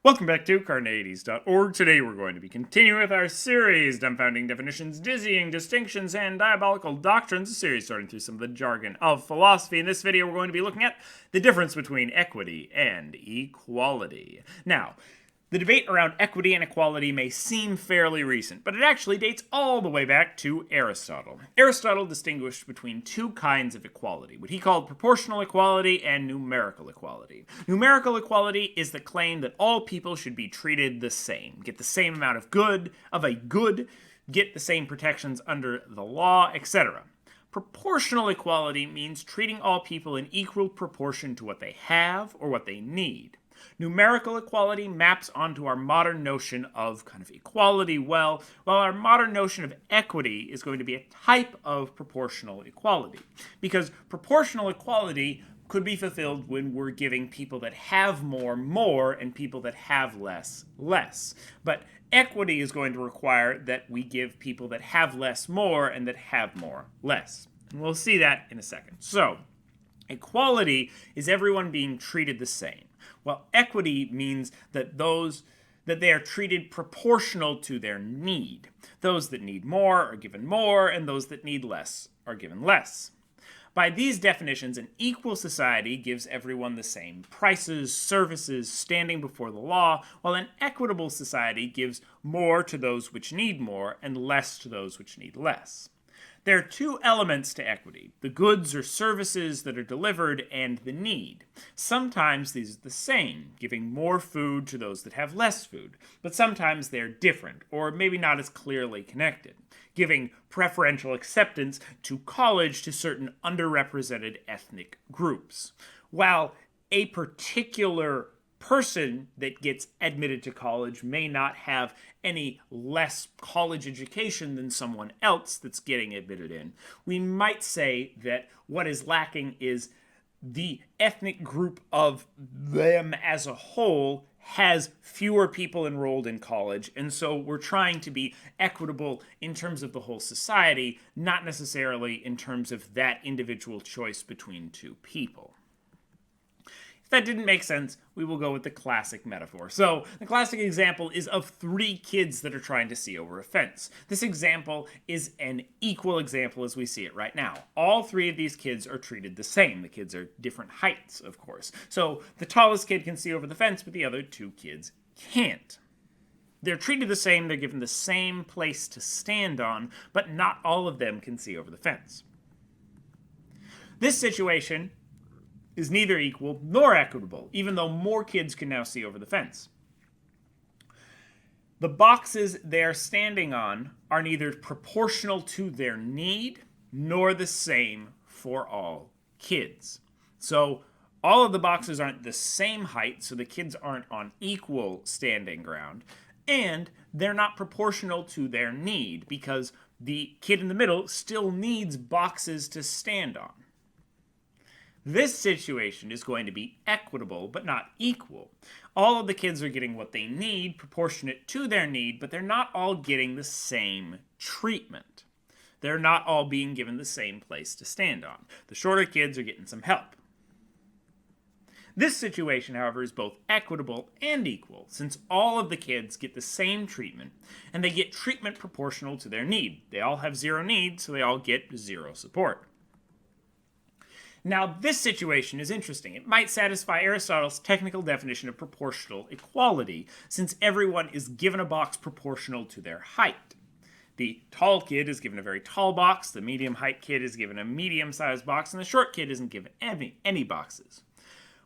Welcome back to Carneades.org. Today we're going to be continuing with our series, Dumbfounding Definitions, Dizzying Distinctions, and Diabolical Doctrines, a series sorting through some of the jargon of philosophy. In this video we're going to be looking at the difference between equity and equality. Now, the debate around equity and equality may seem fairly recent, but it actually dates all the way back to Aristotle. Aristotle distinguished between two kinds of equality, what he called proportional equality and numerical equality. Numerical equality is the claim that all people should be treated the same, get the same amount of a good, get the same protections under the law, etc. Proportional equality means treating all people in equal proportion to what they have or what they need. Numerical equality maps onto our modern notion of kind of equality while our modern notion of equity is going to be a type of proportional equality. Because proportional equality could be fulfilled when we're giving people that have more, and people that have less. But equity is going to require that we give people that have less more and that have more less. And we'll see that in a second. So, equality is everyone being treated the same. Well, equity means that they are treated proportional to their need. Those that need more are given more, and those that need less are given less. By these definitions, an equal society gives everyone the same prices, services, standing before the law, while an equitable society gives more to those which need more and less to those which need less. There are two elements to equity, the goods or services that are delivered and the need. Sometimes these are the same, giving more food to those that have less food, but sometimes they're different, or maybe not as clearly connected, giving preferential acceptance to college to certain underrepresented ethnic groups. While a particular person that gets admitted to college may not have any less college education than someone else that's getting admitted in, we might say that what is lacking is the ethnic group of them as a whole has fewer people enrolled in college, and so we're trying to be equitable in terms of the whole society, not necessarily in terms of that individual choice between two people. If that didn't make sense, we will go with the classic metaphor. So, the classic example is of three kids that are trying to see over a fence. This example is an equal example as we see it right now. All three of these kids are treated the same. The kids are different heights, of course. So, the tallest kid can see over the fence, but the other two kids can't. They're treated the same, they're given the same place to stand on, but not all of them can see over the fence. This situation is neither equal nor equitable, even though more kids can now see over the fence. The boxes they are standing on are neither proportional to their need nor the same for all kids. So all of the boxes aren't the same height, so the kids aren't on equal standing ground, and they're not proportional to their need because the kid in the middle still needs boxes to stand on. This situation is going to be equitable, but not equal. All of the kids are getting what they need, proportionate to their need, but they're not all getting the same treatment. They're not all being given the same place to stand on. The shorter kids are getting some help. This situation, however, is both equitable and equal, since all of the kids get the same treatment, and they get treatment proportional to their need. They all have zero need, so they all get zero support. Now, this situation is interesting. It might satisfy Aristotle's technical definition of proportional equality, since everyone is given a box proportional to their height. The tall kid is given a very tall box, the medium height kid is given a medium-sized box, and the short kid isn't given any boxes.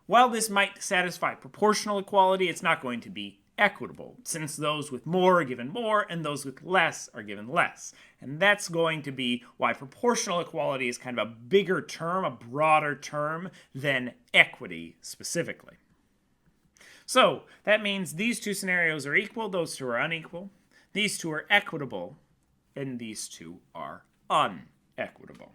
While this might satisfy proportional equality, it's not going to be equitable, since those with more are given more and those with less are given less. And that's going to be why proportional equality is kind of a bigger term, a broader term than equity specifically. So that means these two scenarios are equal, those two are unequal, these two are equitable, and these two are unequitable.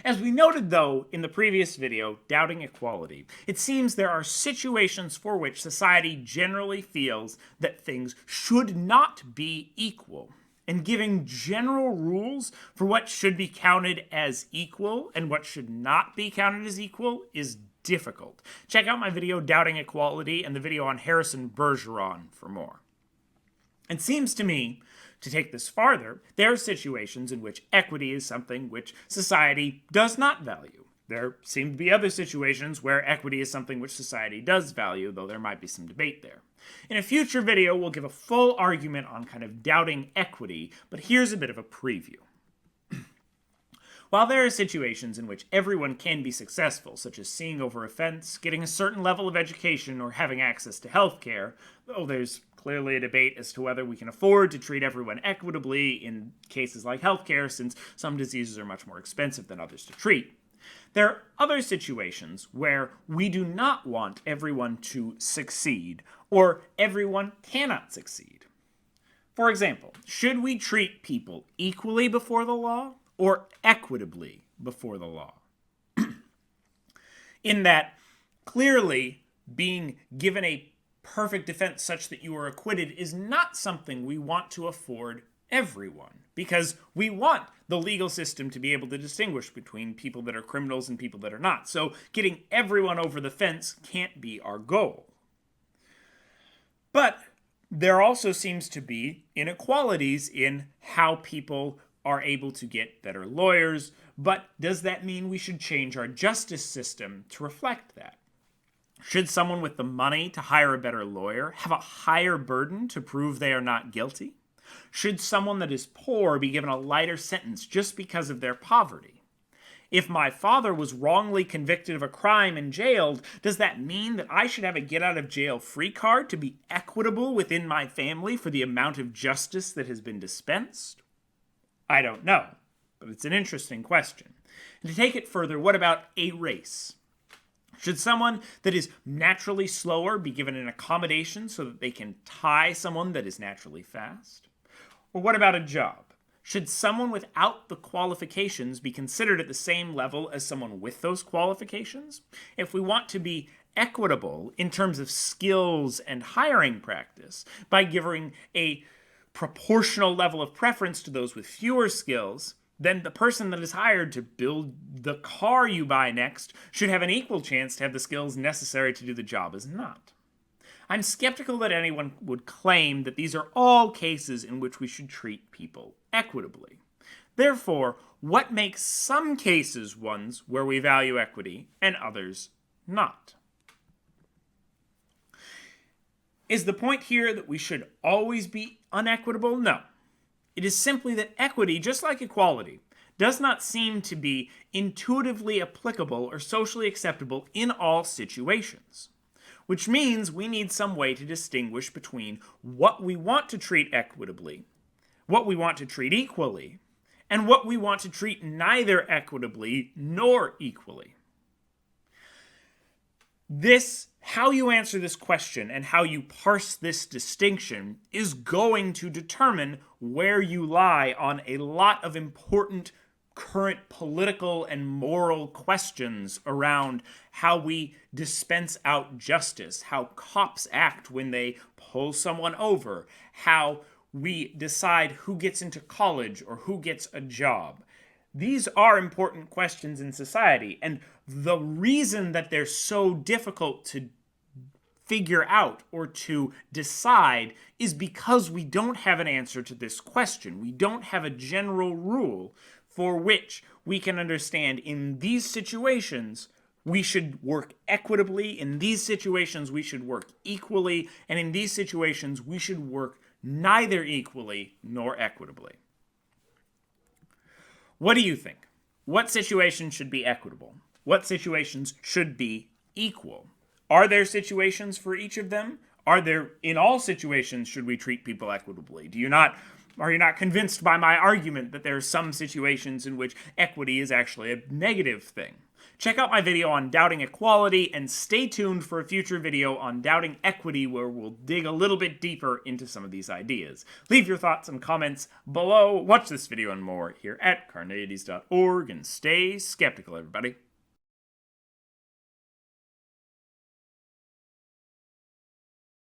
As we noted, though, in the previous video, Doubting Equality, it seems there are situations for which society generally feels that things should not be equal, and giving general rules for what should be counted as equal and what should not be counted as equal is difficult. Check out my video Doubting Equality and the video on Harrison Bergeron for more. It seems to me, to take this farther, there are situations in which equity is something which society does not value. There seem to be other situations where equity is something which society does value, though there might be some debate there. In a future video, we'll give a full argument on kind of doubting equity, but here's a bit of a preview. While there are situations in which everyone can be successful, such as seeing over a fence, getting a certain level of education, or having access to healthcare, though there's clearly a debate as to whether we can afford to treat everyone equitably in cases like healthcare, since some diseases are much more expensive than others to treat. There are other situations where we do not want everyone to succeed, or everyone cannot succeed. For example, should we treat people equally before the law, or equitably before the law? In that, clearly, being given a perfect defense such that you are acquitted is not something we want to afford everyone, because we want the legal system to be able to distinguish between people that are criminals and people that are not. So getting everyone over the fence can't be our goal. But there also seems to be inequalities in how people are able to get better lawyers, but does that mean we should change our justice system to reflect that? Should someone with the money to hire a better lawyer have a higher burden to prove they are not guilty? Should someone that is poor be given a lighter sentence just because of their poverty? If my father was wrongly convicted of a crime and jailed, does that mean that I should have a get-out-of-jail-free card to be equitable within my family for the amount of justice that has been dispensed? I don't know, but it's an interesting question. And to take it further, what about a race? Should someone that is naturally slower be given an accommodation so that they can tie someone that is naturally fast? Or what about a job? Should someone without the qualifications be considered at the same level as someone with those qualifications? If we want to be equitable in terms of skills and hiring practice by giving a proportional level of preference to those with fewer skills, then the person that is hired to build the car you buy next should have an equal chance to have the skills necessary to do the job as not. I'm skeptical that anyone would claim that these are all cases in which we should treat people equitably. Therefore, what makes some cases ones where we value equity and others not? Is the point here that we should always be unequitable? No. It is simply that equity, just like equality, does not seem to be intuitively applicable or socially acceptable in all situations. Which means we need some way to distinguish between what we want to treat equitably, what we want to treat equally, and what we want to treat neither equitably nor equally. How you answer this question and how you parse this distinction is going to determine where you lie on a lot of important current political and moral questions around how we dispense out justice, how cops act when they pull someone over, how we decide who gets into college or who gets a job. These are important questions in society, and the reason that they're so difficult to figure out or to decide is because we don't have an answer to this question. We don't have a general rule for which we can understand in these situations we should work equitably, in these situations we should work equally, and in these situations we should work neither equally nor equitably. What do you think? What situations should be equitable? What situations should be equal? Are there situations for each of them? In all situations, should we treat people equitably? Are you not convinced by my argument that there are some situations in which equity is actually a negative thing? Check out my video on doubting equality and stay tuned for a future video on doubting equity where we'll dig a little bit deeper into some of these ideas. Leave your thoughts and comments below. Watch this video and more here at Carneades.org and stay skeptical, everybody.